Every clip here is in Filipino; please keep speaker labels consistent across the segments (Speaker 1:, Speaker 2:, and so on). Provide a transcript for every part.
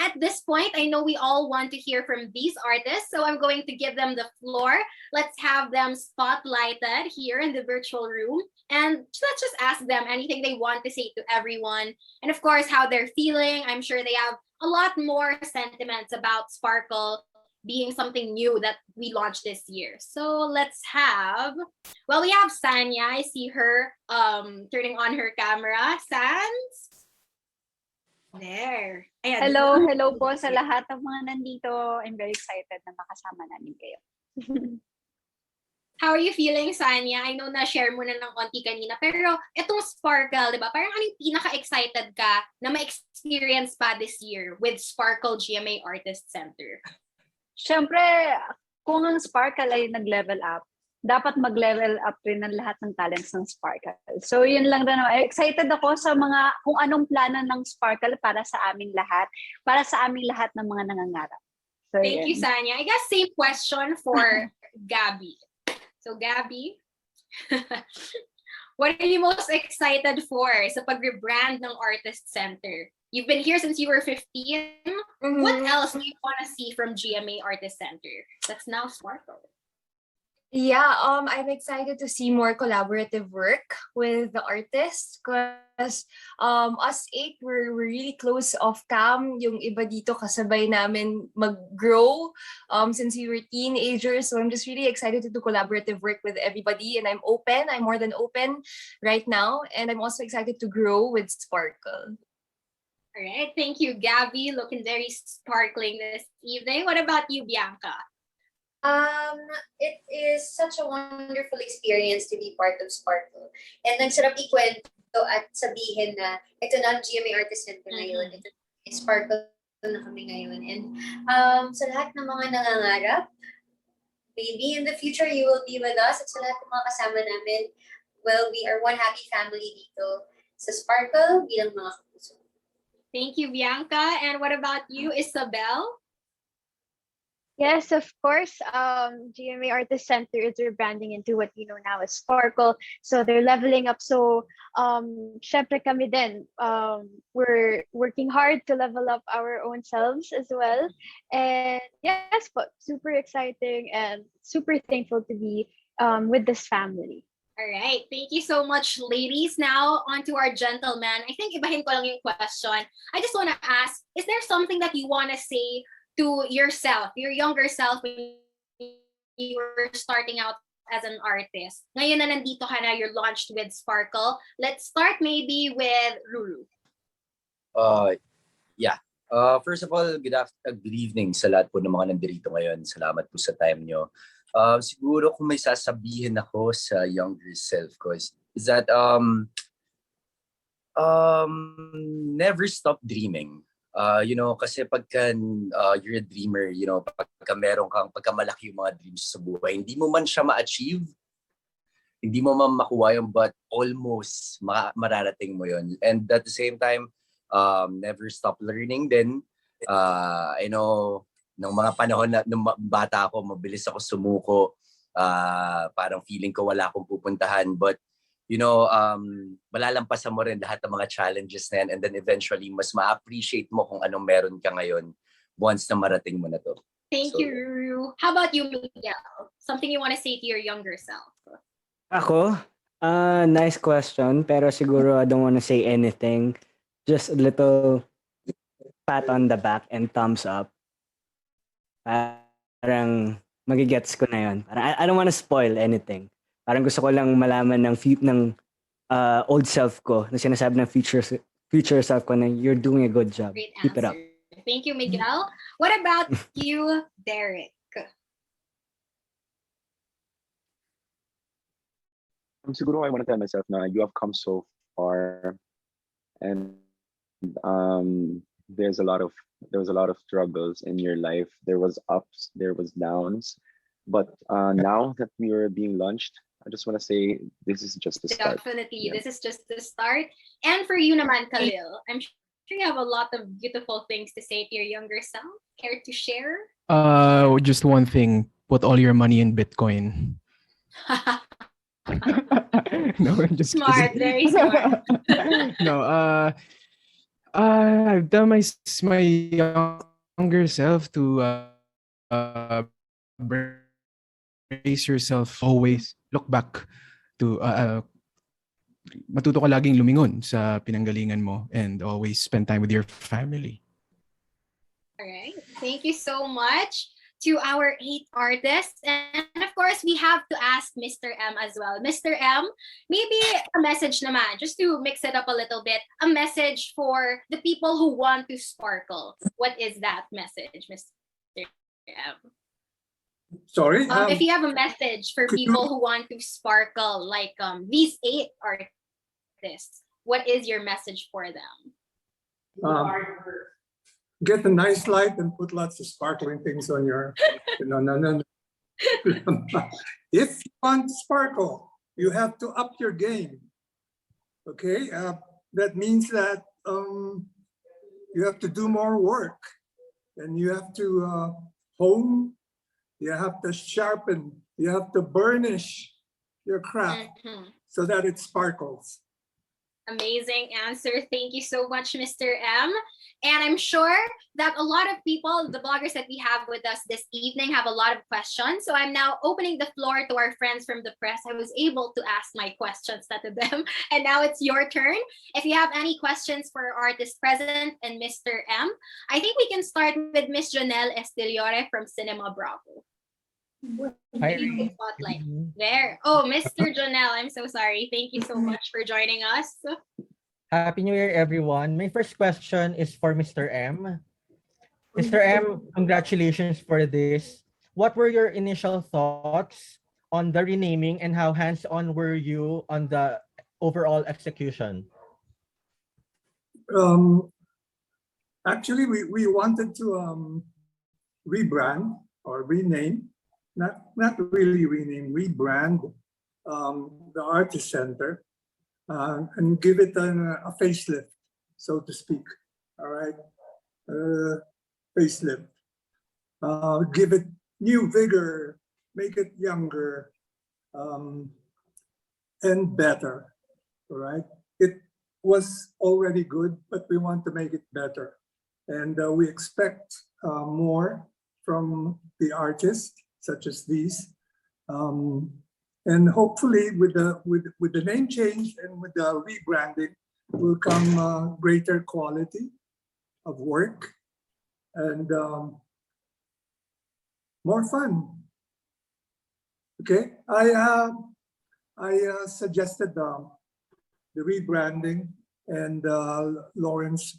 Speaker 1: at this point, I know we all want to hear from these artists, so I'm going to give them the floor. Let's have them spotlighted here in the virtual room, and let's just ask them anything they want to say to everyone, and of course, how they're feeling. I'm sure they have a lot more sentiments about Sparkle being something new that we launched this year. So let's have, well, we have Sanya. I see her turning on her camera. Sans? There. Ayan.
Speaker 2: Hello po sa lahat ng mga nandito. I'm very excited na makasama namin kayo.
Speaker 1: How are you feeling, Sanya? I know na-share mo na ng konti kanina, pero itong Sparkle, di ba? Parang anong pinaka-excited ka na ma-experience pa this year with Sparkle GMA Artist Center?
Speaker 2: Syempre, kung ang Sparkle ay nag-level up, dapat mag-level up rin ang lahat ng talents ng Sparkle. So yun lang na naman. Excited ako sa mga kung anong plano ng Sparkle para sa aming lahat, para sa aming lahat ng mga nangangarap. So,
Speaker 1: Thank you, Sanya. I guess same question for Gabby. So Gabby, what are you most excited for sa pag-rebrand ng Artist Center? You've been here since you were 15. Mm-hmm. What else do you want to see from GMA Artist Center that's now Sparkle?
Speaker 3: Yeah, I'm excited to see more collaborative work with the artists because us 8, we're really close off cam. Yung iba dito kasabay namin mag-grow since we were teenagers. So I'm just really excited to do collaborative work with everybody, and I'm open. I'm more than open right now, and I'm also excited to grow with Sparkle.
Speaker 1: All right, thank you, Gabby. Looking very sparkling this evening. What about you, Bianca?
Speaker 4: It is such a wonderful experience to be part of Sparkle. And ang sarap ikwento at sabihin na ito na ang GMA Artist Center ngayon. Ito Sparkle na kami ngayon. And sa lahat ng mga nangangarap, maybe in the future you will be with us. At sa lahat ng mga kasama namin, well, we are one happy family dito sa Sparkle bilang mga kapuso.
Speaker 1: Thank you, Bianca. And what about you, Isabel?
Speaker 5: Yes, of course. GMA Artist Center is rebranding into what you know now as Sparkle. So they're leveling up. So syempre kami din, we're working hard to level up our own selves as well. And yes, but super exciting and super thankful to be with this family.
Speaker 1: All right. Thank you so much, ladies. Now, on to our gentlemen. I think ibahin ko lang yung question. I just want to ask, is there something that you want to say to yourself, your younger self, when you were starting out as an artist? Ngayon na nandito ka na, you're launched with Sparkle. Let's start maybe with Ruru.
Speaker 6: Yeah. First of all, good evening sa lahat po ng mga nandito ngayon. Salamat po sa time nyo. Siguro kung may sasabihin ako sa younger self ko is that never stop dreaming. Kasi pagka you're a dreamer, pagka malaki yung mga dreams sa buhay, hindi mo man siya ma-achieve, hindi mo man makuha yung, but almost mararating mo yun. And at the same time, never stop learning din. I know, nung mga panahon na nung bata ako, mabilis ako sumuko. Parang feeling ko wala akong pupuntahan. But, malalampasan mo rin lahat ng mga challenges na yan. And then eventually, mas ma-appreciate mo kung anong meron ka ngayon once na marating mo na to.
Speaker 1: Thank you, Ruru. How about you, Miguel? Something you want to say to your younger self?
Speaker 7: Ako? Nice question. Pero siguro I don't want to say anything. Just a little pat on the back and thumbs up. Parang magigets ko na yun. Parang I don't want to spoil anything. Parang gusto ko lang malaman ng old self ko, na sinasabi ng future self ko na you're doing a good job.
Speaker 1: Great
Speaker 7: Keep
Speaker 1: answer.
Speaker 7: it up.
Speaker 1: Thank you, Miguel. What about you, Derek?
Speaker 8: Siguro I want to tell myself na you have come so far, and there was a lot of struggles in your life. There was ups, there was downs, but now that we are being launched, I just want to say this is just the start.
Speaker 1: Definitely, yeah. This is just the start. And for you naman, Khalil, I'm sure you have a lot of beautiful things to say to your younger self. Care to share?
Speaker 9: Just one thing, put all your money in Bitcoin. No, I'm just
Speaker 1: smart,
Speaker 9: kidding.
Speaker 1: very smart.
Speaker 9: No, I've done my younger self to brace yourself, always look back to matuto ka laging lumingon sa pinanggalingan mo and always spend time with your family.
Speaker 1: All right. Thank you so much to our 8 artists. And of course, we have to ask Mr. M as well. Mr. M, maybe a message naman, just to mix it up a little bit, a message for the people who want to sparkle. What is that message, Mr. M?
Speaker 10: Sorry?
Speaker 1: If you have a message for
Speaker 10: could you-
Speaker 1: people who want to sparkle, like these 8 artists, what is your message for them?
Speaker 10: Get a nice light and put lots of sparkling things on your. No. If you want sparkle, you have to up your game. Okay, that means that you have to do more work, and you have to hone. You have to sharpen. You have to burnish your craft so that it sparkles.
Speaker 1: Amazing answer. Thank you so much, Mr. M. And I'm sure that a lot of people, the bloggers that we have with us this evening, have a lot of questions. So I'm now opening the floor to our friends from the press. I was able to ask my questions to them. And now it's your turn. If you have any questions for our artist present and Mr. M, I think we can start with Miss Jonelle Estiliore from Cinema Bravo.
Speaker 11: Hi.
Speaker 1: Spotlight. There. Oh, Mr. Jonelle, I'm so sorry. Thank you so much for joining us.
Speaker 11: Happy New Year, everyone. My first question is for Mr. M. Mr. M, congratulations for this. What were your initial thoughts on the renaming and how hands-on were you on the overall execution?
Speaker 10: Actually, we wanted to rebrand or rename, not really rename, rebrand the Artist Center and give it a facelift, so to speak. All right, facelift. Give it new vigor, make it younger, and better. All right. It was already good, but we want to make it better, and we expect more from the artists, such as these, and hopefully with the name change and with the rebranding will come greater quality of work and more fun. Okay, I suggested the rebranding, and Lawrence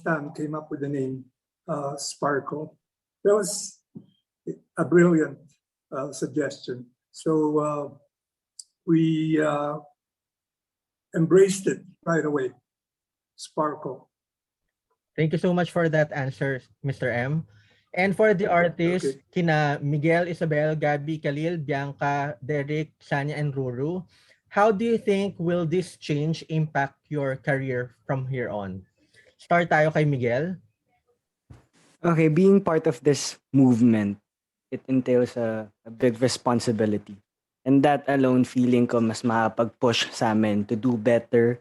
Speaker 10: Tan came up with the name Sparkle. That was a brilliant suggestion. So we embraced it right away. Sparkle.
Speaker 11: Thank you so much for that answer, Mr. M. And for the artists, kina Miguel, Isabel, Gabby, Khalil, Bianca, Derek, Sanya, and Ruru, how do you think will this change impact your career from here on? Start tayo kay Miguel.
Speaker 7: Okay, being part of this movement, it entails a big responsibility. And that alone, feeling ko mas makapag-push sa amin to do better.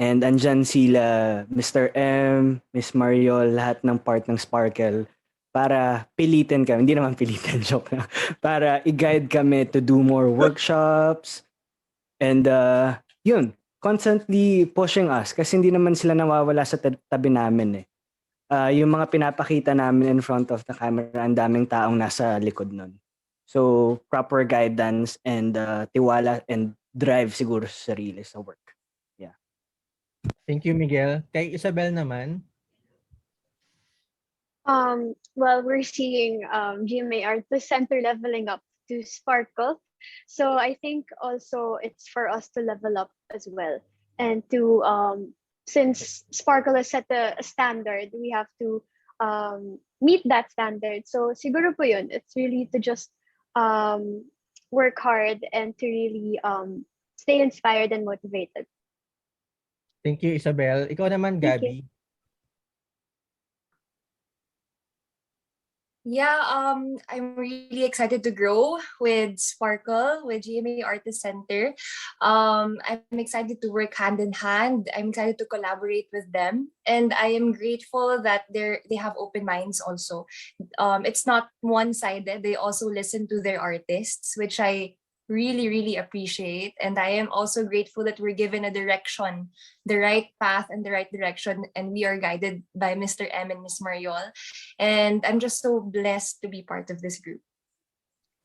Speaker 7: And andyan sila, Mr. M, Miss Mariol, lahat ng part ng Sparkle para pilitin kami, hindi naman pilitin, joke na, para i-guide kami to do more workshops. And yun, constantly pushing us kasi hindi naman sila nawawala sa tabi namin eh. Yung mga pinapakita namin in front of the camera, ang daming taong nasa likod nun. So, proper guidance and tiwala and drive siguro sa sarili sa work. Yeah.
Speaker 11: Thank you, Miguel. Kay Isabel naman.
Speaker 5: Well, we're seeing GMA Artist Center leveling up to Sparkle. So I think also it's for us to level up as well. And to, since Sparkle has set a standard, we have to meet that standard. So siguro po yun, it's really to just work hard and to really stay inspired and motivated.
Speaker 11: Thank you, Isabel. Ikaw naman, Gabby.
Speaker 3: Yeah, I'm really excited to grow with Sparkle, with GMA Artist Center. I'm excited to work hand in hand. I'm excited to collaborate with them, and I am grateful that they have open minds also. It's not one-sided. They also listen to their artists, which I really, really appreciate. And I am also grateful that we're given a direction, the right path and the right direction, and we are guided by Mr. M and Miss Mariol. And I'm just so blessed to be part of this group.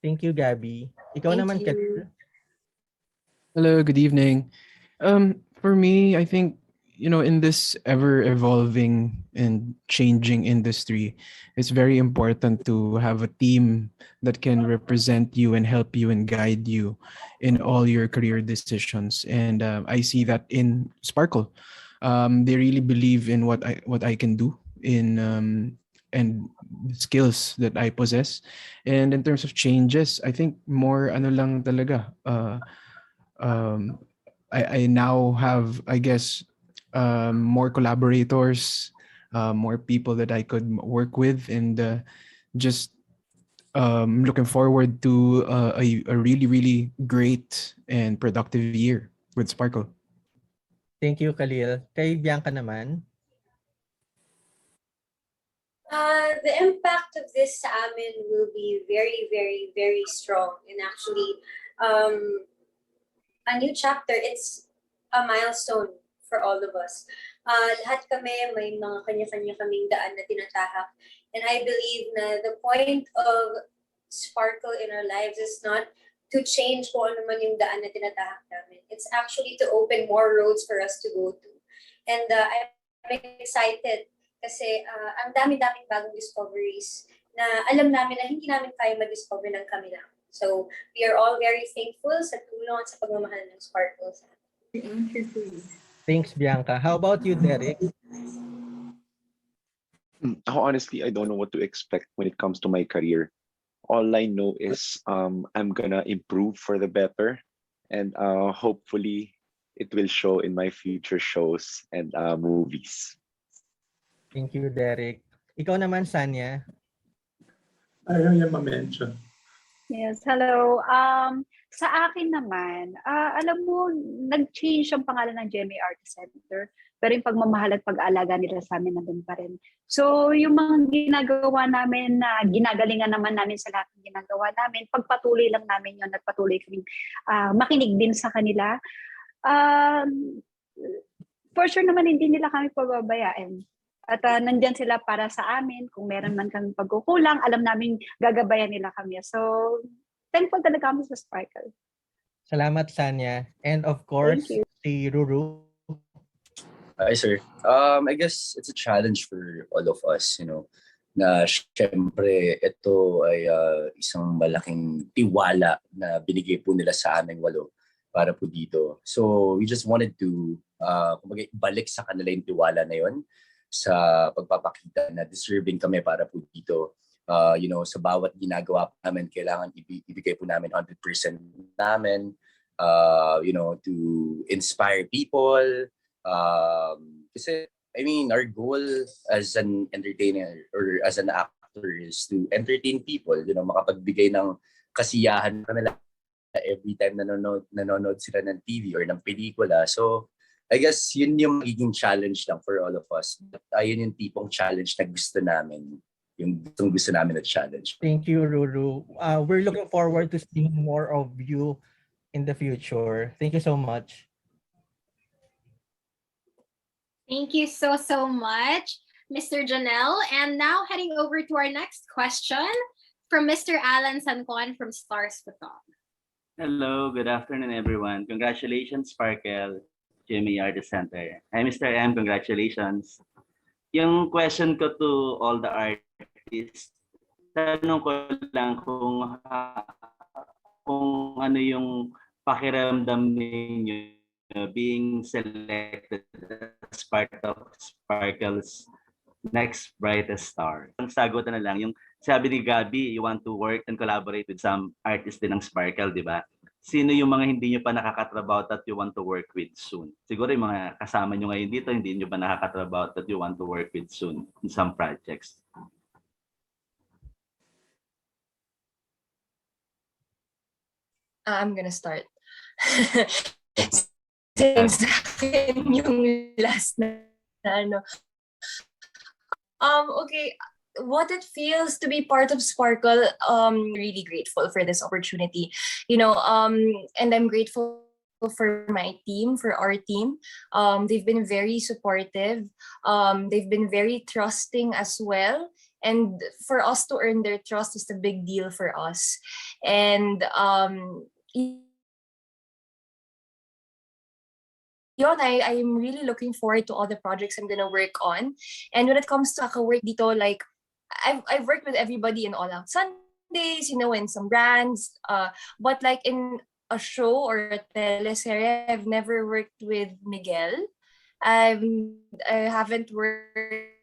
Speaker 11: Thank you, Gabby. Ikaw
Speaker 3: Thank
Speaker 11: naman,
Speaker 3: you.
Speaker 11: Khalil.
Speaker 9: Hello, good evening. For me, I think, in this ever evolving and changing industry, it's very important to have a team that can represent you and help you and guide you in all your career decisions. And I see that in Sparkle. They really believe in what I can do in and the skills that I possess. And in terms of changes, I think more ano lang talaga. Um, I now have, I guess, more collaborators, more people that I could work with, and just looking forward to a really, really great and productive year with Sparkle.
Speaker 11: Thank you, Khalil. Kay Bianca naman.
Speaker 4: The impact of this sa amin will be very, very, very strong. And actually, a new chapter, it's a milestone for all of us. Lahat kami may mga kanya-kanya kaming daan na tinatahak. And I believe na the point of Sparkle in our lives is not to change kung ano man yung daan na tinatahak namin. It's actually to open more roads for us to go to. And I'm excited kasi ang dami-daming bagong discoveries na alam namin na hindi namin kaya ma-discover ng kami lang. So, we are all very thankful sa tulong at sa pagmamahal ng Sparkle.
Speaker 11: Thanks, Bianca. How about you, Derek?
Speaker 8: Honestly, I don't know what to expect when it comes to my career. All I know is I'm gonna improve for the better, and hopefully it will show in my future shows and movies.
Speaker 11: Thank you, Derek. Ikaw naman, Sanya.
Speaker 10: Ayaw niya ma-mention.
Speaker 2: Yes, hello. Sa akin naman, alam mo, nag-change ang pangalan ng GMA Artist Center, pero yung pagmamahal at pag-aalaga nila sa amin nandun pa rin. So, yung mga ginagawa namin na ginagalingan naman namin sa lahat ng ginagawa namin, pagpatuloy lang namin yun at patuloy kaming makinig din sa kanila. For sure naman, hindi nila kami pababayaan. At nandyan sila para sa amin. Kung meron man kami pagkukulang, alam namin gagabayan nila kami. So, thankful talaga kami sa Sparkle.
Speaker 11: Salamat, Sanya. And of course, si Ruru.
Speaker 6: Hi, sir. I guess it's a challenge for all of us, na syempre ito ay isang malaking tiwala na binigay po nila sa aming walo para po dito. So, we just wanted to balik sa kanila yung tiwala na yon sa pagpapakita na deserving kami para po dito. Sa bawat ginagawa po namin, kailangan ibigay po namin 100% namin, to inspire people. Kasi, I mean, our goal as an entertainer or as an actor is to entertain people, makapagbigay ng kasiyahan kanila every time nanonood sila ng TV or ng pelikula. So, I guess yun yung magiging challenge lang for all of us. But ayun yung tipong challenge na gusto namin. Yung gusto namin na challenge.
Speaker 11: Thank you, Ruru. We're looking forward to seeing more of you in the future. Thank you so much.
Speaker 1: Thank you so much, Mr. Janelle. And now heading over to our next question from Mr. Alan Sanjuan from Stars Photon.
Speaker 12: Hello, good afternoon, everyone. Congratulations, Sparkle, GMA Artist Center. Hi, Mr. M. Congratulations. Yung question ko to all the artists, tanong ko lang kung ano yung pakiramdam ninyo being selected as part of Sparkle's next brightest star. Ang sagutan na lang, yung sabi ni Gabby, you want to work and collaborate with some artists din ng Sparkle, di ba? Sino yung mga hindi nyo pa nakakatrabaho that you want to work with soon? Siguro yung mga kasama nyo ngayon dito, hindi nyo pa nakakatrabaho that you want to work with soon in some projects.
Speaker 3: I'm gonna start. Since sa akin yung last na ano. Okay, what it feels to be part of Sparkle, really grateful for this opportunity. And I'm grateful for my team, for our team. They've been very supportive. They've been very trusting as well. And for us to earn their trust is a big deal for us. And I'm really looking forward to all the projects I'm gonna work on. And when it comes to work dito, like I've worked with everybody in All Out Sundays, in some brands. But like in a show or a teleserye, I've never worked with Miguel. I haven't worked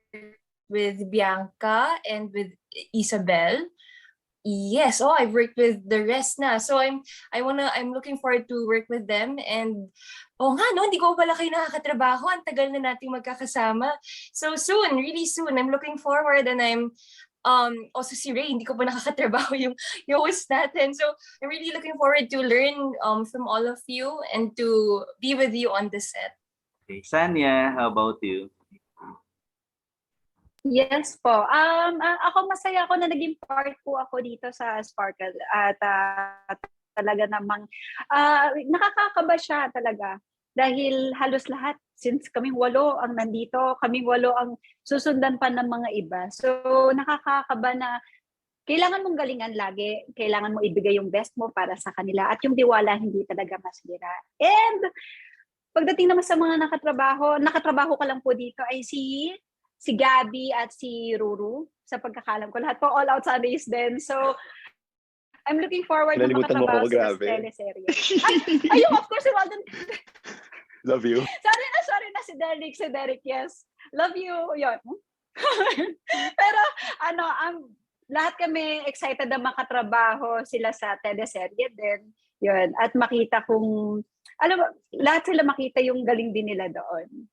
Speaker 3: with Bianca and with Isabel. Yes, I've worked with the rest na. So I'm looking forward to work with them. And hindi ko pala kayo nakakatrabaho. Ang tagal na nating magkakasama. So soon, really soon, I'm looking forward. And I'm also si Ray, hindi ko pa nakakatrabaho yung host natin. So I'm really looking forward to learn from all of you and to be with you on the set.
Speaker 12: Okay, Sanya, how about you?
Speaker 2: Yes po. Ako masaya ako na naging part po ako dito sa Sparkle at talaga namang nakakakaba siya talaga dahil halos lahat since kaming 8 ang nandito, kaming 8 ang susundan pa ng mga iba. So nakakakaba na kailangan mong galingan lagi, kailangan mo ibigay yung best mo para sa kanila at yung tiwala hindi talaga masira. And pagdating naman sa mga nakatrabaho ka lang po dito ay si Gabby at si Ruru, sa pagkakalam ko. Lahat po all out Sundays din. So, I'm looking forward na makatrabaho sa teleserye. Ayun, of course, si Walden.
Speaker 8: Love you.
Speaker 2: Sorry na si Derek, yes. Love you. Yun. Pero, lahat kami excited na makatrabaho sila sa teleserye din. Yun. At makita kung, lahat sila makita yung galing din nila doon.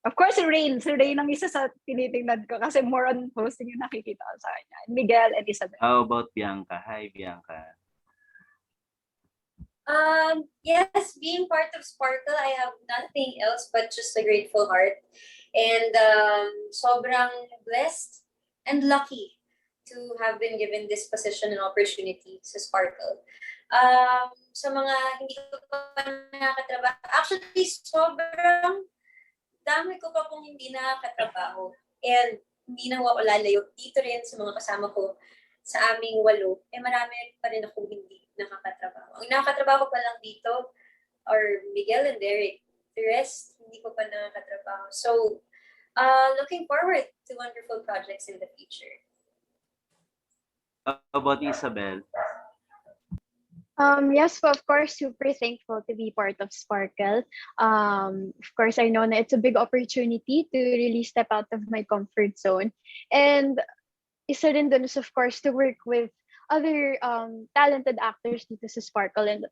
Speaker 2: Of course, si Rain ang isa sa tinitingnan ko kasi more on hosting yung nakikita ko sa kanya. Miguel and Isabel.
Speaker 12: How about Bianca? Hi, Bianca.
Speaker 4: Yes, being part of Sparkle, I have nothing else but just a grateful heart. And sobrang blessed and lucky to have been given this position and opportunity sa Sparkle. Sa mga hindi ko pa nakakatrabaho, actually, sobrang dami ko pa pong hindi nakakatrabaho. And hindi nawawala yung dito rin sa mga kasama ko sa aming 8, marami pa rin akong hindi nakakatrabaho. Ang nakakatrabaho pa lang dito are Miguel and Derek. The rest, hindi ko pa nakakatrabaho. So, looking forward to wonderful projects in the future.
Speaker 12: How about Isabel?
Speaker 5: Yes, of course, super thankful to be part of Sparkle. Of course, I know that it's a big opportunity to really step out of my comfort zone. And isa rin dun is, of course, to work with other talented actors dito sa Sparkle. And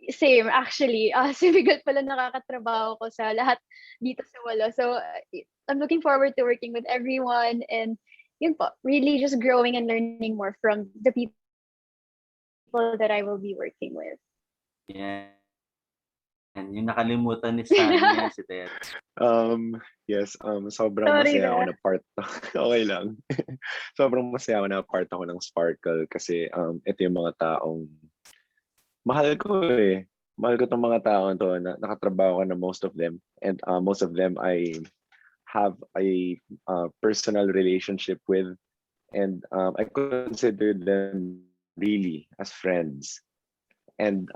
Speaker 5: same, actually, si Miguel pala nakakatrabaho ko sa lahat dito sa 8. So, I'm looking forward to working with everyone and yun po, really just growing and learning more from the people that I will be working with.
Speaker 12: Yeah. And yung nakalimutan ni Sanya, si Ted.
Speaker 8: Yes, sobrang masaya ako na part. Okay lang. Sobrang masaya ako na part ako ng Sparkle kasi ito yung mga taong mahal ko eh. Mahal ko itong mga taong to na nakatrabaho ko na most of them. And most of them I have a personal relationship with. And I consider them really as friends. And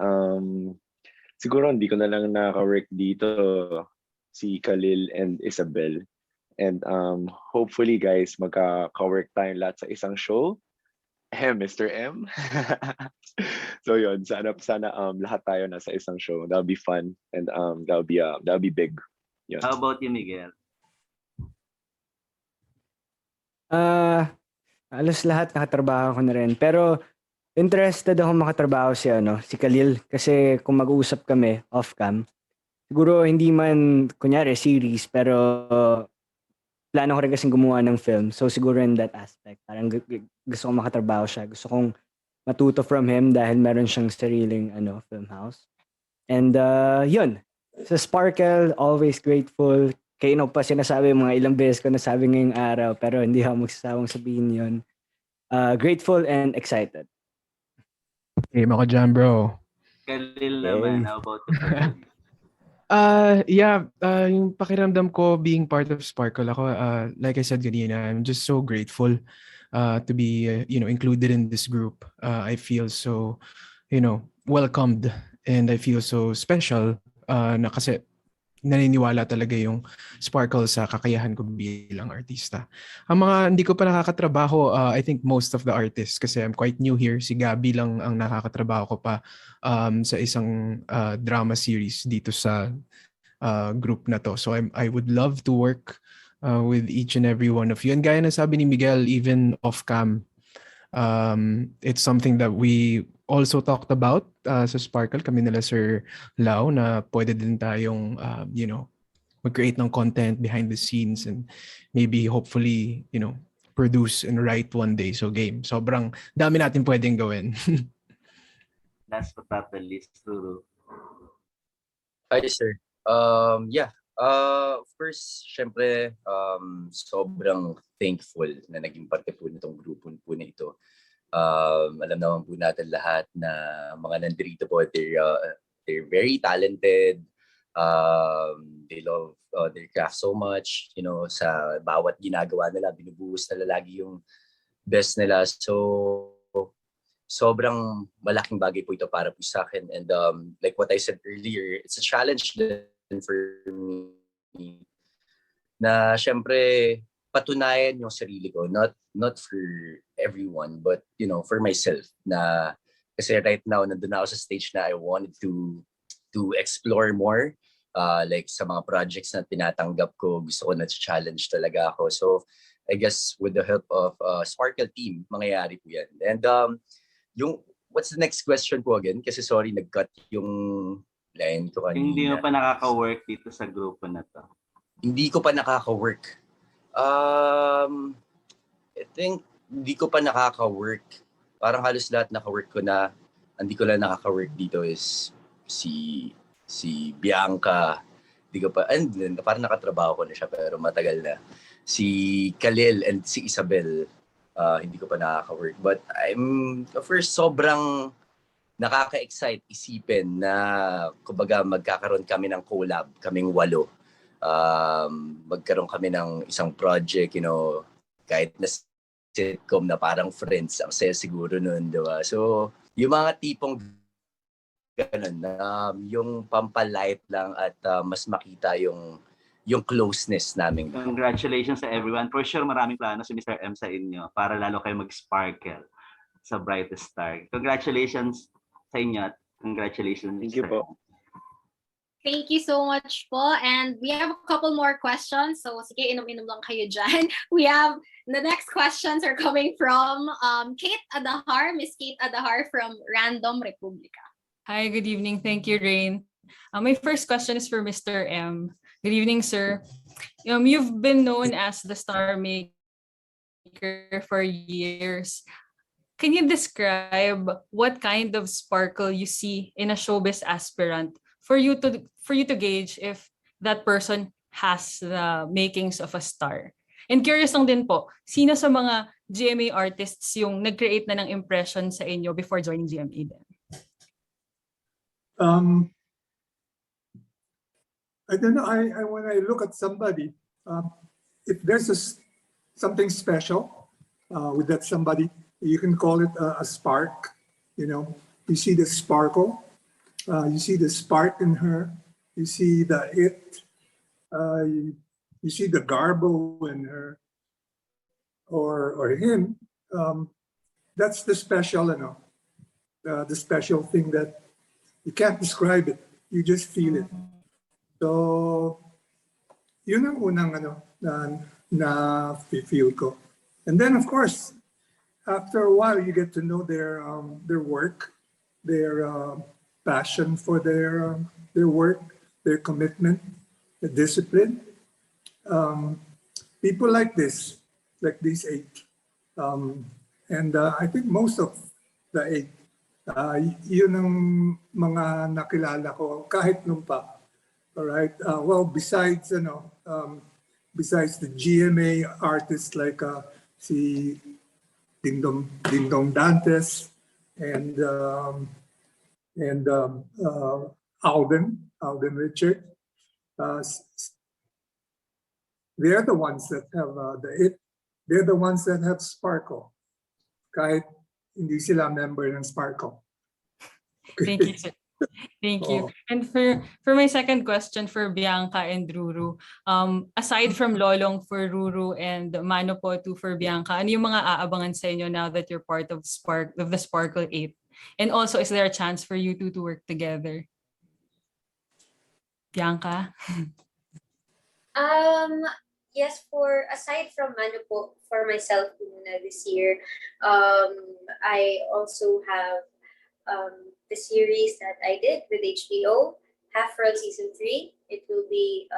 Speaker 8: siguro hindi ko na lang naka-work dito si Khalil and Isabel. And hopefully guys, magka-work tayong lahat sa isang show. Mr. M. So yun, sana lahat tayo nasa isang show. That'll be fun and that'll be big. Yun.
Speaker 12: How about you, Miguel?
Speaker 7: Halos lahat nakatrabaho ko na rin. Pero interested ako makatrabaho si Khalil kasi kung mag-uusap kami off-cam, siguro hindi man kunyari series pero plano ko rin kasing gumawa ng film. So siguro in that aspect, parang gusto kong makatrabaho siya. Gusto kong matuto from him dahil meron siyang sariling film house. And yun, sa Sparkle, always grateful. Kayo pa sinasabi, mga ilang beses ko nasabi ngayong araw, pero hindi ako magsasawang sabihin yun. Grateful and excited.
Speaker 9: Game ako dyan, bro.
Speaker 12: Kalil naman, how about the Kalil?
Speaker 9: Yung pakiramdam ko being part of Sparkle ako, like I said kanina, I'm just so grateful to be included in this group. I feel so welcomed, and I feel so special na kasi naniniwala talaga yung Sparkle sa kakayahan ko bilang artista. Ang mga hindi ko pa nakakatrabaho, I think most of the artists, kasi I'm quite new here. Si Gabi lang ang nakakatrabaho ko pa sa isang drama series dito sa group na to. So I would love to work with each and every one of you. And gaya na sabi ni Miguel, even off-cam, it's something that we also talked about sa Sparkle, kami nila Sir Lau, na pwede din tayong mag-create ng content behind the scenes and maybe hopefully produce and write one day. So game, sobrang dami natin pwedeng gawin.
Speaker 12: Last but not the least, Ruru.
Speaker 6: Hi, sir. Of course, syempre, sobrang thankful na naging parte po nitong grupo po na ito. Alam naman po natin lahat na mga nandito po, they're very talented. They love their craft so much. Sa bawat ginagawa nila, binubuhos nila lagi yung best nila. So, sobrang malaking bagay po ito para po sa akin. And like what I said earlier, it's a challenge din for me na syempre patunayan yung sarili ko, not for everyone, but for myself, na kasi right now nandun na ako sa stage na I wanted to explore more, like sa mga projects na tinatanggap ko, gusto ko na challenge talaga ako. So I guess with the help of Sparkle team, mangyayari po yan. And what's the next question po again? Kasi sorry, nag-cut yung line ko kanina.
Speaker 12: Hindi mo pa nakaka-work dito sa grupo na to?
Speaker 6: Hindi ko pa nakaka-work. I think hindi ko pa nakaka-work. Parang halos lahat naka-work ko na. Hindi ko lang nakaka-work dito is si Bianca. Hindi ko pa, parang nakatrabaho ko na siya pero matagal na. Si Kalil and si Isabel, hindi ko pa nakaka-work. But I'm, first, sobrang nakaka-excite isipin na kumbaga magkakaroon kami ng collab, kaming 8. Magkaroon kami ng isang project, kahit na sitcom na parang Friends, ang saya siguro nun, diba? So, yung mga tipong ganun, yung pampalight lang at mas makita yung closeness namin.
Speaker 12: Congratulations sa everyone. For sure, maraming plano si Mr. M sa inyo para lalo kayo mag-sparkle sa brightest star. Congratulations sa inyo at congratulations.
Speaker 8: Thank you po.
Speaker 1: Thank you so much po. And we have a couple more questions. So sige, inom-inom lang kayo dyan. We have, the next questions are coming from Kate Adahar, Miss Kate Adahar from Random Republica.
Speaker 13: Hi, good evening. Thank you, Rain. My first question is for Mr. M. Good evening, sir. You've been known as the star maker for years. Can you describe what kind of sparkle you see in a showbiz aspirant for you to gauge if that person has the makings of a star? And curious lang din po, sino sa mga GMA artists yung nag-create na ng impression sa inyo before joining GMA din?
Speaker 10: I don't know. When I look at somebody, if there's something special with that somebody, you can call it a spark. You see the sparkle, you see the spark in her, you see you see the garbo in her or him. That's the special, the special thing that you can't describe it. You just feel it. So, yun ang unang na feel ko. And then, of course, after a while, you get to know their work, their passion for their work, their commitment, the discipline. People like these 8. And I think most of the 8. Yun ang mga nakilala ko kahit nung pa. Alright. Well, besides besides the GMA artists like si Ding Dong Dantes and Alden Richard, they're the ones that have they're the ones that have Sparkle. Kahit hindi sila member ng Sparkle. Okay.
Speaker 13: Thank you, sir. Thank you. And for my second question for Bianca and Ruru, aside from Lolong for Ruru and Mano po to for Bianca, ano yung mga aabangan sa inyo now that you're part of the Sparkle 8? And also, is there a chance for you two to work together? Bianca?
Speaker 4: Yes, aside from Mano po, for myself this year, I also have the series that I did with HBO, Half World Season 3. It will be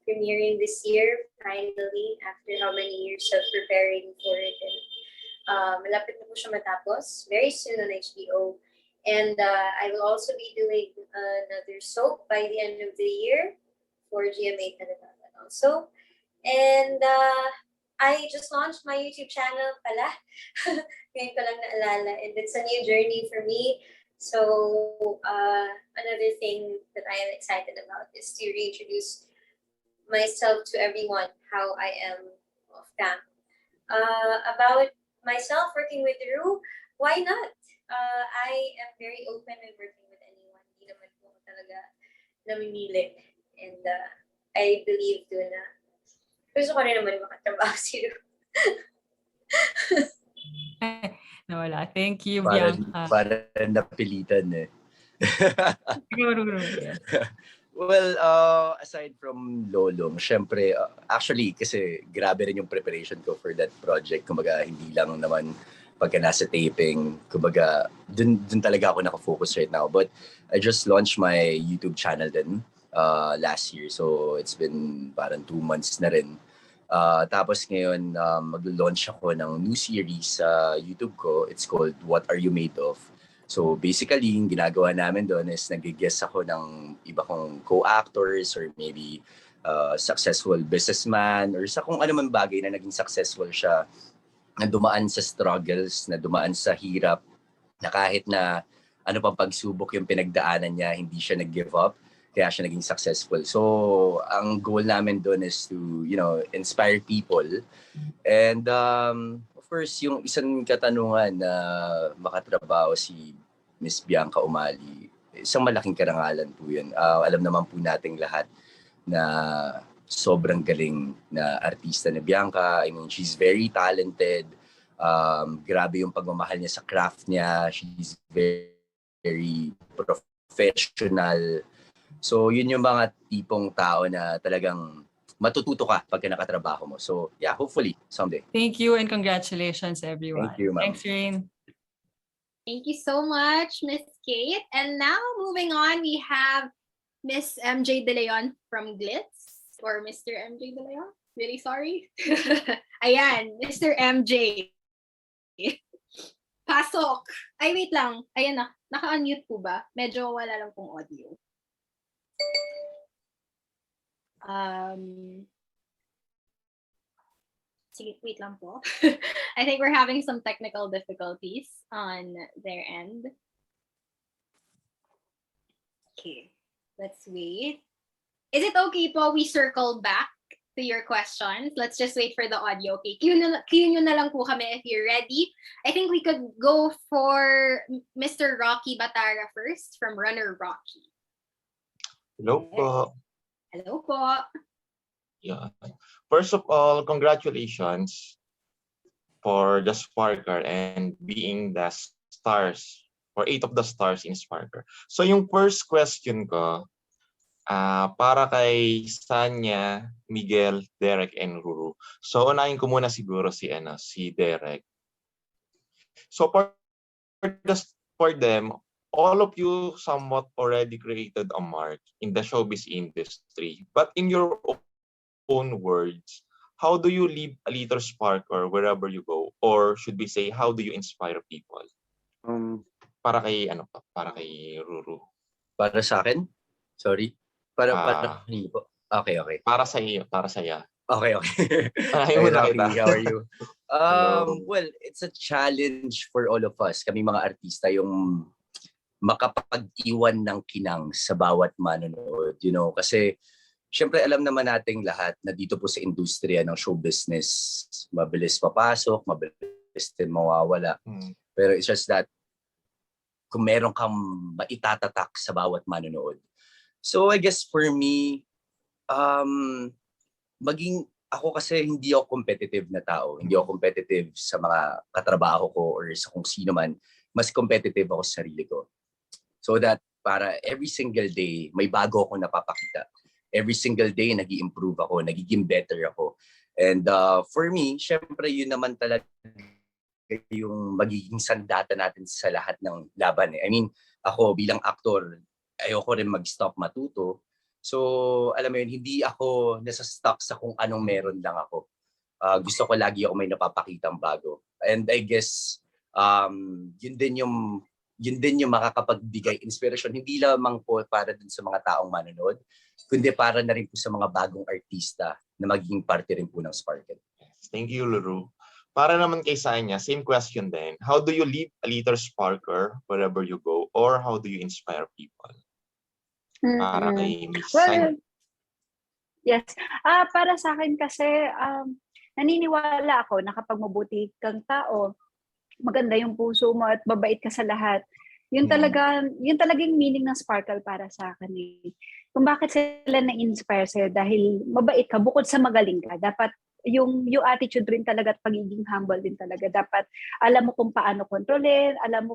Speaker 4: premiering this year, finally, after how many years of preparing for it. And malapit na po siya matapos, very soon on HBO. And I will also be doing another soap by the end of the year for GMA Network also. And I just launched my YouTube channel pala. Ngayon ko lang naalala. And it's a new journey for me. So another thing that I am excited about is to reintroduce myself to everyone, how I am off cam. About myself working with Ru, why not? I am very open in working with anyone. Hindi naman po ako talaga namimili. And I believe doon na gusto ko rin naman makatrabaho si Ru.
Speaker 13: Nawala. Thank you, Bianca.
Speaker 6: Para napilitan eh. Well, aside from Lolong, syempre, actually, kasi grabe rin yung preparation ko for that project. Kumbaga, hindi lang naman pagka nasa taping, kumbaga, dun talaga ako nakafocus right now. But I just launched my YouTube channel din last year. So, it's been parang 2 months na rin. Tapos ngayon, mag-launch ako ng new series sa YouTube ko. It's called What Are You Made Of? So basically, yung ginagawa namin doon is nag-guest ako ng iba kong co-actors or maybe successful businessman or sa kung ano man bagay na naging successful siya, na dumaan sa struggles, na dumaan sa hirap, na kahit na ano pang pagsubok yung pinagdaanan niya, hindi siya nag-give up. Kaya siya naging successful. So, ang goal namin doon is to, inspire people. And, of course, yung isang katanungan na makatrabaho si Miss Bianca Umali, isang malaking karangalan po yun. Alam naman po nating lahat na sobrang galing na artista ni Bianca. I mean, she's very talented. Grabe yung pagmamahal niya sa craft niya. She's very, very professional. So, yun yung mga tipong tao na talagang matututo ka pagka nakatrabaho mo. So, yeah, hopefully, someday.
Speaker 13: Thank you and congratulations, everyone.
Speaker 6: Thank you, ma'am.
Speaker 13: Thanks, Rain.
Speaker 1: Thank you so much, Miss Kate. And now, moving on, we have Miss MJ De Leon from Glitz. Or Mr. MJ De Leon. Really sorry. Ayan, Mr. MJ. Pasok. Ay, wait lang. Ayan na. Naka-unmute po ba? Medyo wala lang pong audio. Sige, wait lang po. I think we're having some technical difficulties on their end. Okay, let's wait. Is it okay po we circle back to your questions? Let's just wait for the audio. Okay, cue nyo na lang po kami if you're ready. I think we could go for Mr. Rocky Batara first from Runner Rocky.
Speaker 14: Hello po.
Speaker 1: Hello po.
Speaker 14: Yeah. First of all, congratulations for the Sparker and being the stars or 8 of the stars in Sparker. So yung first question ko, para kay Sanya, Miguel, Derek, and Ruru. So unahin ko muna siguro si Derek. So for them, all of you somewhat already created a mark in the showbiz industry. But in your own words, how do you leave a little spark or wherever you go? Or should we say, how do you inspire people? Para kay ano pa? Para kay Ruru.
Speaker 6: Para sa akin? Sorry. Para
Speaker 14: Ah,
Speaker 6: hindi po. Okay.
Speaker 14: para sa iyo, para sa iya.
Speaker 6: Okay.
Speaker 14: Ay,
Speaker 6: Hi,
Speaker 14: muna
Speaker 6: Rocky.
Speaker 14: kita.
Speaker 6: How are you?
Speaker 14: Hello.
Speaker 6: Well, it's a challenge for all of us. Kami mga artista, yung makapag-iwan ng kinang sa bawat manonood. You know, kasi syempre alam naman nating lahat na dito po sa industriya ng show business, mabilis papasok, mabilis din mawawala. Pero it's just that kung meron kang maitatatak sa bawat manonood. So I guess for me, maging ako kasi hindi ako competitive na tao. Hindi ako competitive sa mga katrabaho ko or sa kung sino man. Mas competitive ako sa sarili ko. So that para every single day, may bago akong napapakita. Every single day, nag-i-improve ako, nagiging better ako. And for me, syempre yun naman talaga yung magiging sandata natin sa lahat ng laban. I mean, ako bilang aktor, ayoko rin mag-stop matuto. So, alam mo yun, hindi ako nasa-stuck sa kung anong meron lang ako. Gusto ko lagi ako may napapakitang bago. And I guess, yun din yung makakapagbigay inspiration, hindi lamang po para dun sa mga taong manonood, kundi para na rin po sa mga bagong artista na magiging parte rin po ng Sparkle.
Speaker 14: Thank you, Luru. Para naman kay Sanya, same question din. How do you leave a little sparker wherever you go? Or how do you inspire people? Para kay Miss Sanya.
Speaker 2: Yes. Para sa akin kasi, naniniwala ako na kapag mabuti kang tao, maganda yung puso mo at mabait ka sa lahat. Yun talagang meaning ng Sparkle para sa akin. Kung bakit sila na-inspire sa'yo dahil mabait ka, bukod sa magaling ka, dapat yung attitude rin talaga at pagiging humble din talaga. Dapat alam mo kung paano kontrolin, alam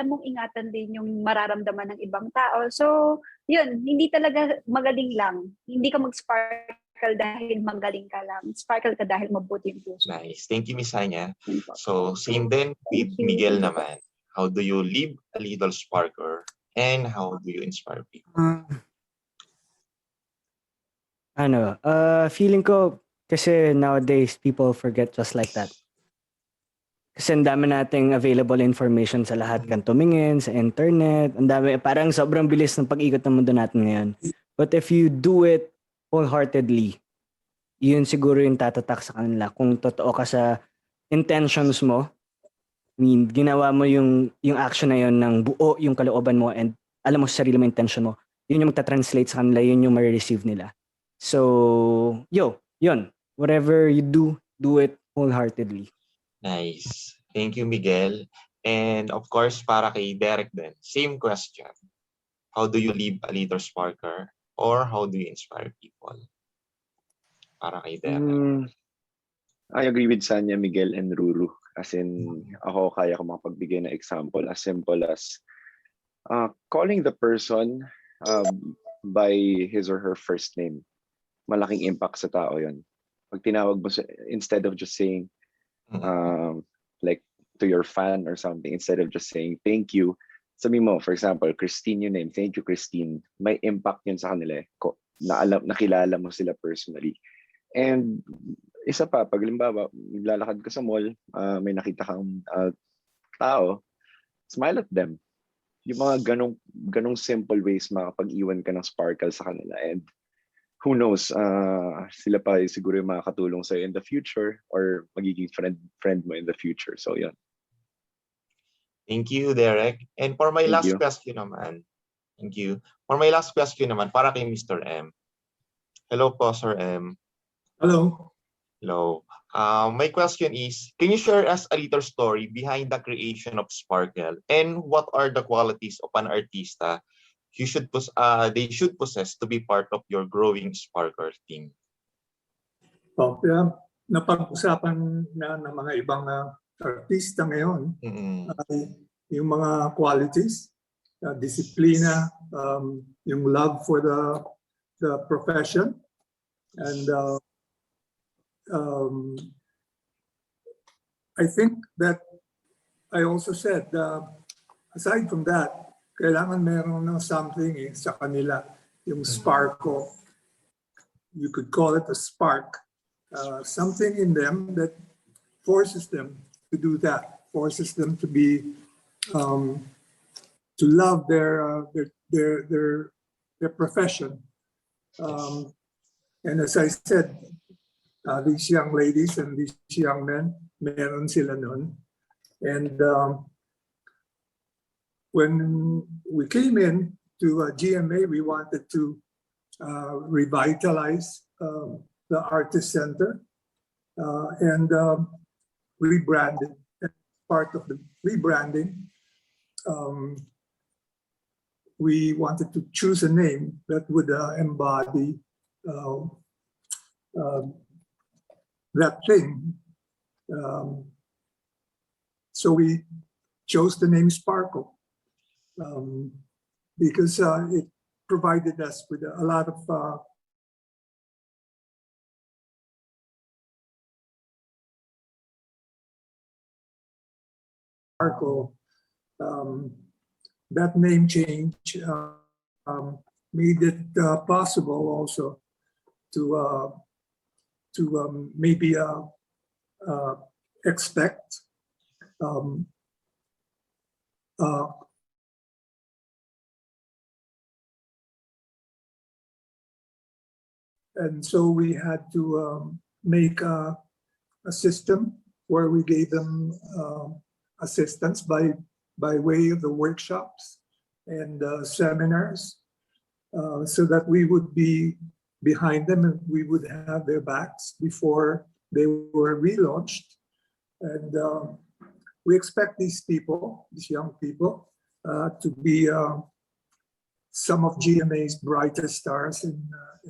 Speaker 2: mong ingatan din yung mararamdaman ng ibang tao. So, yun, hindi talaga magaling lang. Hindi ka mag-sparkle dahil magaling ka lang. Sparkle ka dahil mabuti yung puso.
Speaker 14: Nice. Thank you, Miss Sanya. So, same din with Miguel naman. How do you leave a little sparker and how do you inspire people?
Speaker 7: Feeling ko kasi nowadays people forget just like that. Kasi ang dami nating available information sa lahat kan tumingin, sa internet. Ang dami, parang sobrang bilis ng pag-ikot ng mundo natin ngayon. But if you do it wholeheartedly, yun siguro yung tatatak sa kanila. Kung totoo ka sa intentions mo, I mean, ginawa mo yung action na yun ng buo yung kalooban mo and alam mo sa sarili mo intention mo, yun yung magta-translate sa kanila, yun yung ma-receive nila. So, yun. Whatever you do it wholeheartedly.
Speaker 14: Nice. Thank you, Miguel. And of course, para kay Derek din, same question. How do you leave a little sparker or how do you inspire people? Para kay Derek.
Speaker 8: I agree with Sanya, Miguel, and Ruru. As in, ako kaya ko makapagbigay ng example as simple as calling the person by his or her first name. Malaking impact sa tao yun. Pag tinawag mo, instead of just saying, like to your fan or something, instead of just saying thank you, sabi mo, for example, Christine yung name, thank you, Christine. May impact yun sa kanila. Nakilala mo sila personally. And isa pa, pag limbawa, naglalakad ka sa mall, may nakita kang tao, smile at them. Yung mga ganong simple ways makapag-iwan ka ng sparkle sa kanila. And who knows, sila pa siguro yung makakatulong sa'yo in the future or magiging friend mo in the future. So, yun.
Speaker 14: Thank you, Derek. And for my last question naman, thank you. For my last question naman, para kay Mr. M. Hello po, Sir M.
Speaker 10: Hello.
Speaker 14: Hello. My question is, can you share us a little story behind the creation of Sparkle and what are the qualities of an artista they should possess to be part of your growing Sparkle team?
Speaker 10: Napag-usapan na ng mga ibang artista ngayon yung mga qualities, disiplina, yung love for the profession, and I think that I also said, aside from that, kailangan meron ng something sa kanila, yung sparkle. You could call it a spark. Something in them that forces them to do that. forces them to be to love their profession. And as I said, these young ladies and these young men, meron sila nun. And when we came in to GMA, we wanted to revitalize the Artist Center and rebrand it. And part of the rebranding, we wanted to choose a name that would embody that thing. So we chose the name Sparkle because it provided us with a lot of Sparkle. That name change made it possible also to maybe expect and so we had to make a system where we gave them assistance by way of the workshops and seminars, so that we would be behind them and we would have their backs before they were relaunched. And we expect these people, these young people, to be some of GMA's brightest stars in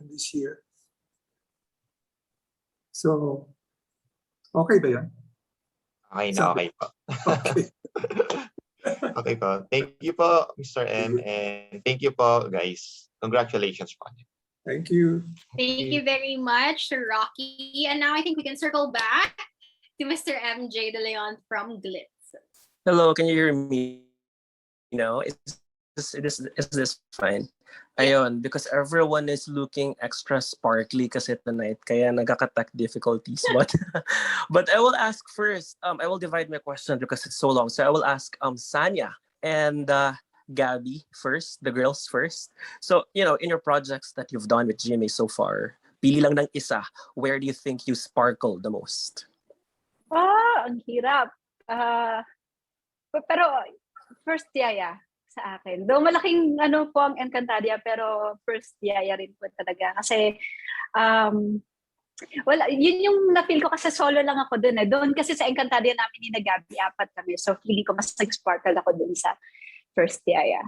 Speaker 10: this year. So, okay ba yan?
Speaker 14: Okay na, okay po.
Speaker 10: Okay.
Speaker 14: Okay po. Thank you po, Mr. M. And thank you po, guys. Congratulations po.
Speaker 10: Thank you.
Speaker 1: Thank you very much, Sir Rocky. And now I think we can circle back to Mr. MJ De Leon from Glitz.
Speaker 15: Hello, can you hear me now? Is this fine? Ayun, because everyone is looking extra sparkly kasi tonight, kaya nagkaka-tech difficulties. But I will ask first, I will divide my question because it's so long. So I will ask Sanya and Gabby first, the girls first. So, you know, in your projects that you've done with GMA so far, pili lang ng isa, where do you think you sparkle the most?
Speaker 2: Ang hirap. Pero first Yaya sa akin. Though malaking po ang Encantadia, pero first Yaya rin po talaga. Kasi wala, yun yung na-feel ko kasi solo lang ako dun eh. Doon kasi sa Encantadia namin ni Gabi, 4 kami. So feeling ko mas nag-sparkle ako dun sa first Yaya.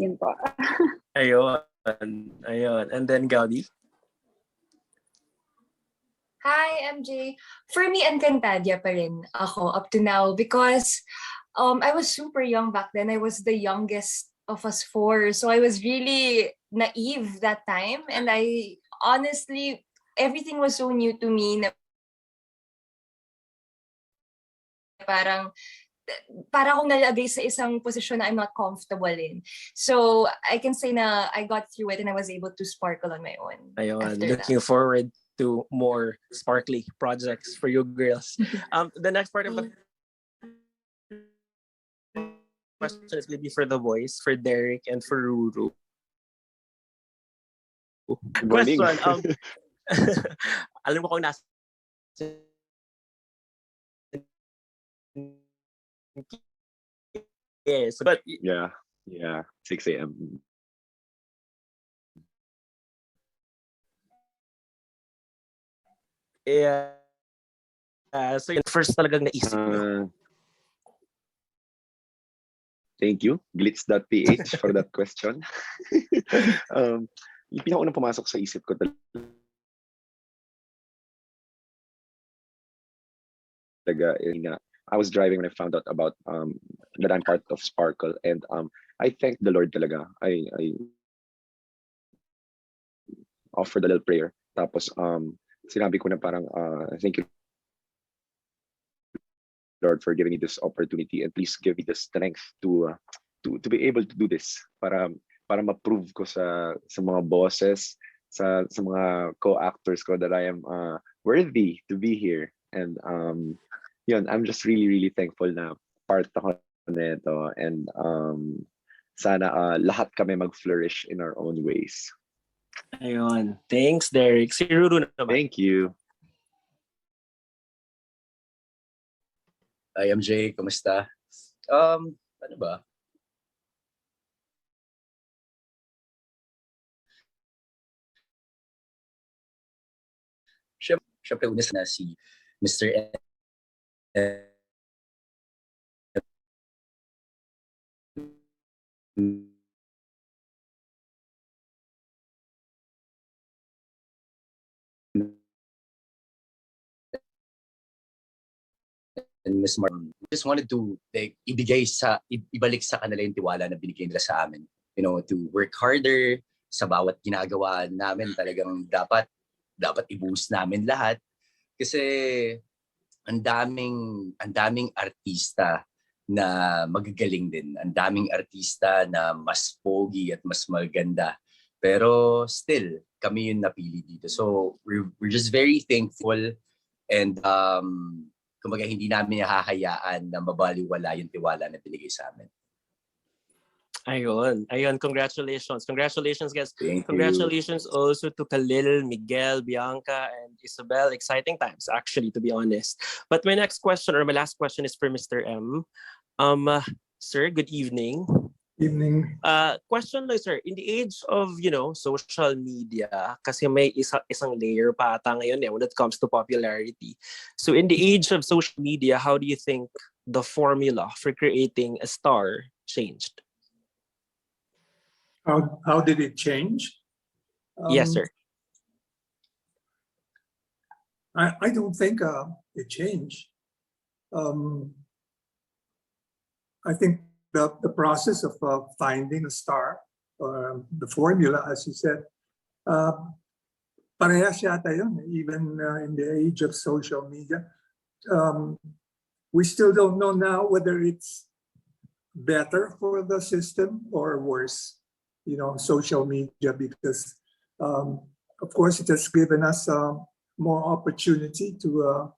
Speaker 2: Yun po.
Speaker 15: Ayun. And then Gabby?
Speaker 3: Hi, MJ. For me, Encantadia pa rin ako up to now because I was super young back then. I was the youngest of us 4. So I was really naive that time. And I honestly, everything was so new to me na parang akong nalagay sa isang posisyon na I'm not comfortable in. So I can say na I got through it and I was able to sparkle on my own.
Speaker 15: Ayun, looking forward to more sparkly projects for you girls. The next part of the question is maybe for the boys, for Derek and for Ruru.
Speaker 8: Good morning.
Speaker 15: Question, alam mo kung nasa yes, but
Speaker 8: yeah, 6 a.m.
Speaker 15: Yeah. So yun, first talagang naisip nyo.
Speaker 8: Thank you, glitz.ph, for that question. Yung pinakaunang pumasok sa isip ko talaga na I was driving when I found out about that I'm part of Sparkle, and I thank the Lord talaga. I offered a little prayer. Tapos sinabi ko na parang thank you Lord for giving me this opportunity, and please give me the strength to be able to do this para ma-prove ko sa mga bosses, sa mga co-actors ko that I am worthy to be here. And yun, I'm just really, really thankful na part ako nito. And sana lahat kami mag-flourish in our own ways.
Speaker 15: Ayun. Thanks, Derek. Si Ruru naman.
Speaker 8: Thank you.
Speaker 6: Hi, MJ. Kamusta? Ano ba? Siyempre, una na si Mr. and Miss Mar. Just wanted to like ibalik sa kanila yung tiwala na binigay nila sa amin. You know, to work harder sa bawat ginagawa namin. Talagang dapat i-boost namin lahat kasi ang daming artista na magagaling din. Ang daming artista na mas pogi at mas maganda. Pero still, kami yung napili dito. So we're just very thankful and kumbaga hindi namin hahayaan na mabaliwala yung tiwala na binigay sa amin.
Speaker 15: Ayun. Congratulations. Congratulations, guys.
Speaker 6: Thank
Speaker 15: Congratulations
Speaker 6: you.
Speaker 15: also to Khalil, Miguel, Bianca, and Isabel. Exciting times, actually, to be honest. But my last question is for Mr. M. Sir, good evening.
Speaker 10: Evening.
Speaker 15: Question lang, sir. In the age of, social media, kasi may isang layer pa ata ngayon when it comes to popularity. So in the age of social media, how do you think the formula for creating a star changed?
Speaker 10: How did it change?
Speaker 15: Yes, sir.
Speaker 10: I don't think it changed. I think the process of finding a star, the formula, as you said, parehas yata yun, even in the age of social media. We still don't know now whether it's better for the system or worse, social media, because of course it has given us more opportunity to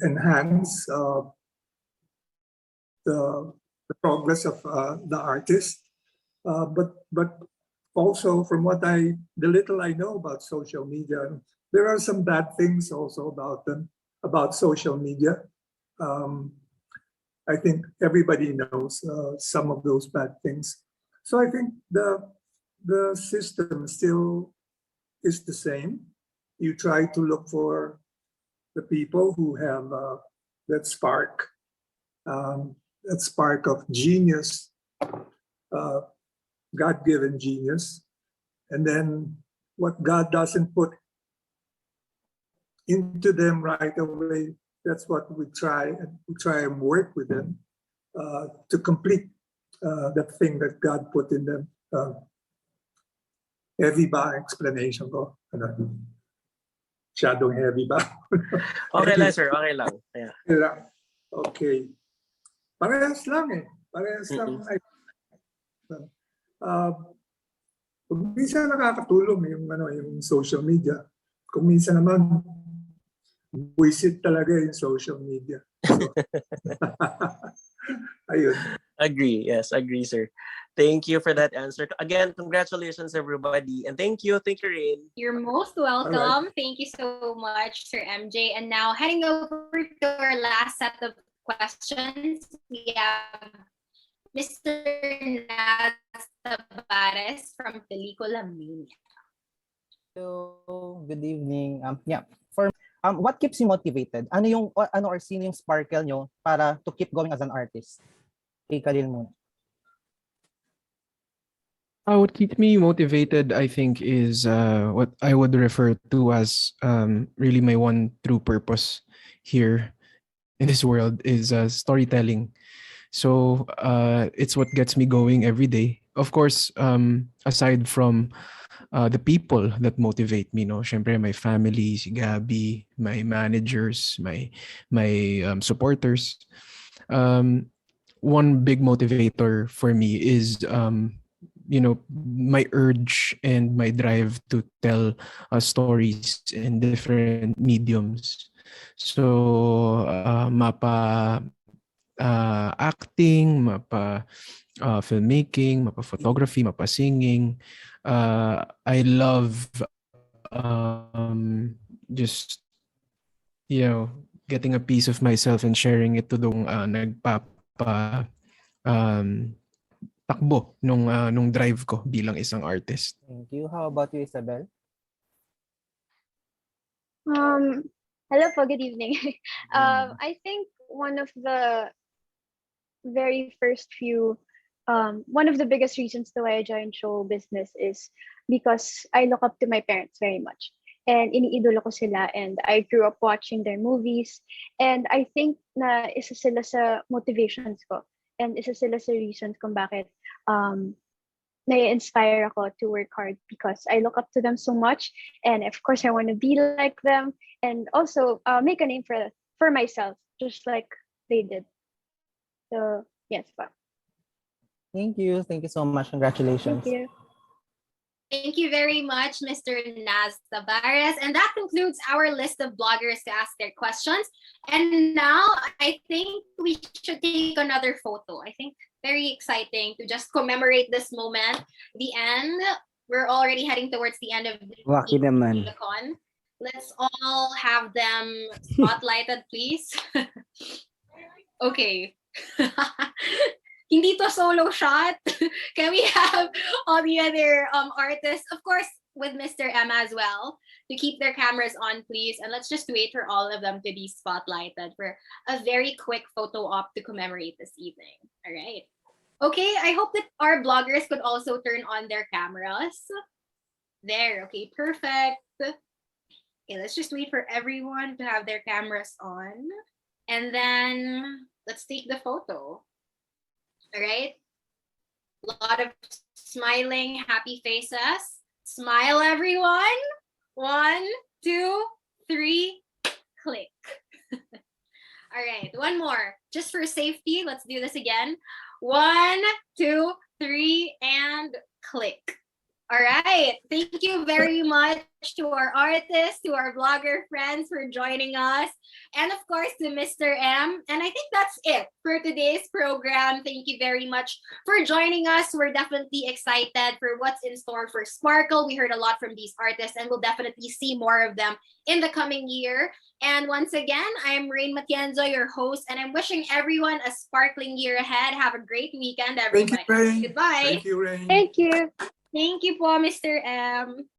Speaker 10: enhance the progress of the artist, but also from the little I know about social media, there are some bad things also about social media. I think everybody knows some of those bad things. So I think the system still is the same. You try to look for the people who have that spark of genius, God-given genius, and then what God doesn't put into them right away, that's what we try and work with them to complete that thing that God put in them. Heavy ba explanation ko? Masyadong heavy ba?
Speaker 15: Okay lang, sir. Okay lang. Yeah.
Speaker 10: Okay. Parehas lang eh. Parehas lang. Kung minsan nakakatulong yung social media. Kung minsan naman, buisit talaga yung social media. So, ayun.
Speaker 15: Agree. Yes, agree, sir. Thank you for that answer. Again, congratulations, everybody. And thank you, Rain.
Speaker 1: You're most welcome. Right. Thank you so much, Sir MJ. And now heading over to our last set of questions, we have Mr. Naz Tabares from Pelicula Mania.
Speaker 11: Hello, good evening. What keeps you motivated? Ano or sino yung sparkle nyo para to keep going as an artist? Kay Khalil muna.
Speaker 9: What keeps me motivated, I think, is what I would refer to as really my one true purpose here in this world is storytelling. So it's what gets me going every day. Of course, aside from the people that motivate me, syempre my family, si Gabby, my managers, my supporters. One big motivator for me is my urge and my drive to tell stories in different mediums. So mapa acting, mapa filmmaking, mapa photography, mapa singing. I love just getting a piece of myself and sharing it to dong nagpapa um, takbo nung drive ko bilang isang artist.
Speaker 11: Thank you. How about you, Isabel?
Speaker 5: Um, Hello po, good evening. I think one of the very first few, one of the biggest reasons to why I joined show business is because I look up to my parents very much. And iniidolo ko sila and I grew up watching their movies. And I think na isa sila sa motivations ko. And isa sila sa reasons kung bakit nai-inspire ako to work hard because I look up to them so much. And of course, I want to be like them and also make a name for myself, just like they did. So, yes pa.
Speaker 11: Thank you. Thank you so much. Congratulations.
Speaker 5: Thank you.
Speaker 1: Thank you very much, Mr. Naz Tavares. And that concludes our list of bloggers to ask their questions. And now I think we should take another photo. I think very exciting to just commemorate this moment. The end. We're already heading towards the end of the
Speaker 7: Wacky naman.
Speaker 1: blogcon. Let's all have them spotlighted, please. Okay. Hindi to solo shot. Can we have all the other artists, of course, with Mr. M as well, to keep their cameras on, please. And let's just wait for all of them to be spotlighted for a very quick photo op to commemorate this evening. All right. Okay, I hope that our bloggers could also turn on their cameras. There, okay, perfect. Okay, let's just wait for everyone to have their cameras on. And then let's take the photo. All right. A lot of smiling, happy faces. Smile, everyone. 1, 2, 3, click. All right, one more. Just for safety, let's do this again. 1, 2, 3, and click. All right. Thank you very much to our artists, to our blogger friends for joining us, and of course to Mr. M. And I think that's it for today's program. Thank you very much for joining us. We're definitely excited for what's in store for Sparkle. We heard a lot from these artists, and we'll definitely see more of them in the coming year. And once again, I'm Rain Matienzo, your host, and I'm wishing everyone a sparkling year ahead. Have a great weekend, everybody.
Speaker 10: Thank you, Rain.
Speaker 1: Goodbye.
Speaker 10: Thank you, Rain.
Speaker 5: Thank you.
Speaker 1: Thank you po, Mr. M.